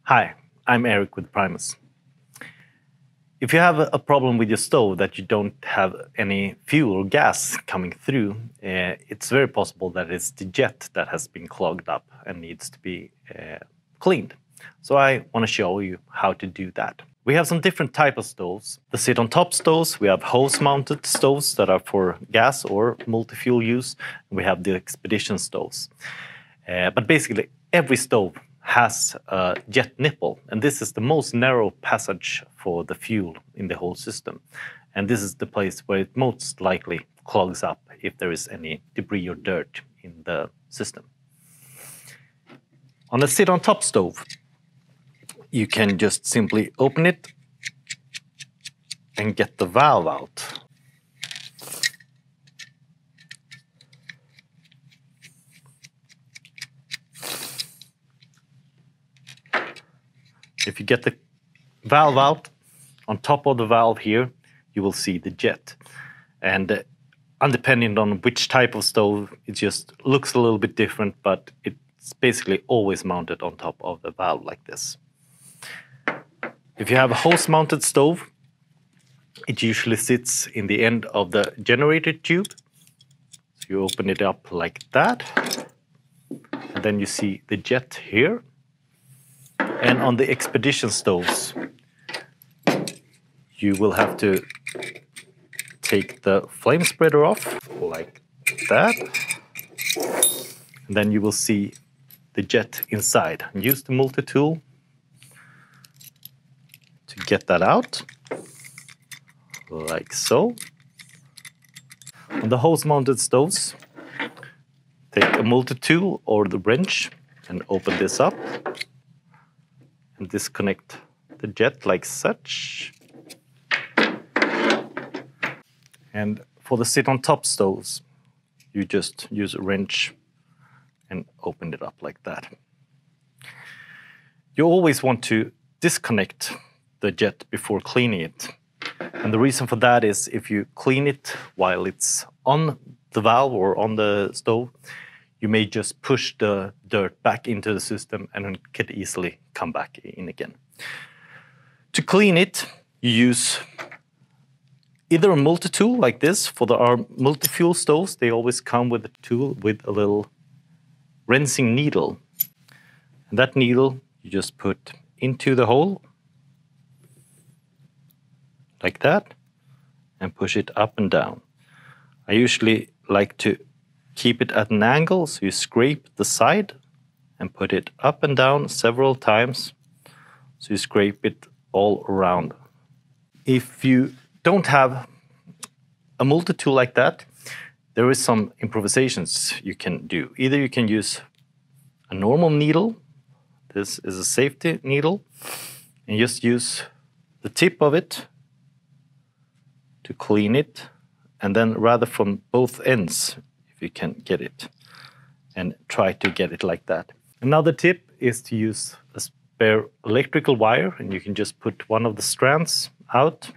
Hi, I'm Eric with Primus. If you have a problem with your stove that you don't have any fuel or gas coming through, it's very possible that it's the jet that has been clogged up and needs to be cleaned. So I want to show you how to do that. We have some different type of stoves. The sit-on-top stoves, we have hose-mounted stoves that are for gas or multi-fuel use. And we have the expedition stoves. But basically, every stove has a jet nipple, and this is the most narrow passage for the fuel in the whole system. And this is the place where it most likely clogs up if there is any debris or dirt in the system. On a sit-on-top stove, you can just simply open it and get the valve out. If you get the valve out, on top of the valve here, you will see the jet. And depending on which type of stove, it just looks a little bit different, but it's basically always mounted on top of the valve like this. If you have a hose-mounted stove, it usually sits in the end of the generator tube. So you open it up like that, and then you see the jet here. And on the expedition stoves, you will have to take the flame spreader off like that. And then you will see the jet inside. Use the multi-tool to get that out, like so. On the hose-mounted stoves, take a multi-tool or the wrench and open this up. And disconnect the jet like such. And for the sit-on-top stoves, you just use a wrench and open it up like that. You always want to disconnect the jet before cleaning it. And the reason for that is if you clean it while it's on the valve or on the stove, you may just push the dirt back into the system and it can easily come back in again. To clean it, you use either a multi-tool like this. For our multi-fuel stoves, they always come with a tool with a little rinsing needle. And that needle you just put into the hole, like that, and push it up and down. I usually like to keep it at an angle, so you scrape the side and put it up and down several times, so you scrape it all around. If you don't have a multi-tool like that, there is some improvisations you can do. Either you can use a normal needle, this is a safety needle, and just use the tip of it to clean it, and then rather from both ends, you can get it, and try to get it like that. Another tip is to use a spare electrical wire, and you can just put one of the strands out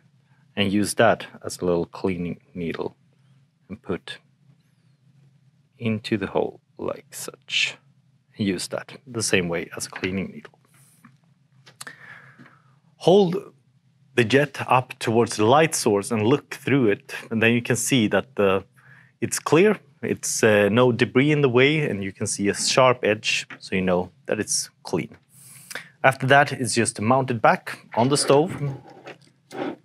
and use that as a little cleaning needle and put into the hole like such. Use that the same way as a cleaning needle. Hold the jet up towards the light source and look through it, and then you can see that it's clear. It's no debris in the way, and you can see a sharp edge, so you know that it's clean. After that, it's just mounted back on the stove. And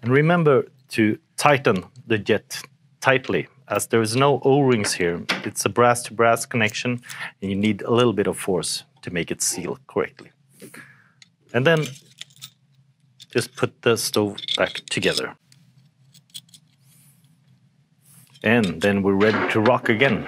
remember to tighten the jet tightly, as there is no O-rings here. It's a brass-to-brass connection, and you need a little bit of force to make it seal correctly. And then just put the stove back together. And then we're ready to rock again.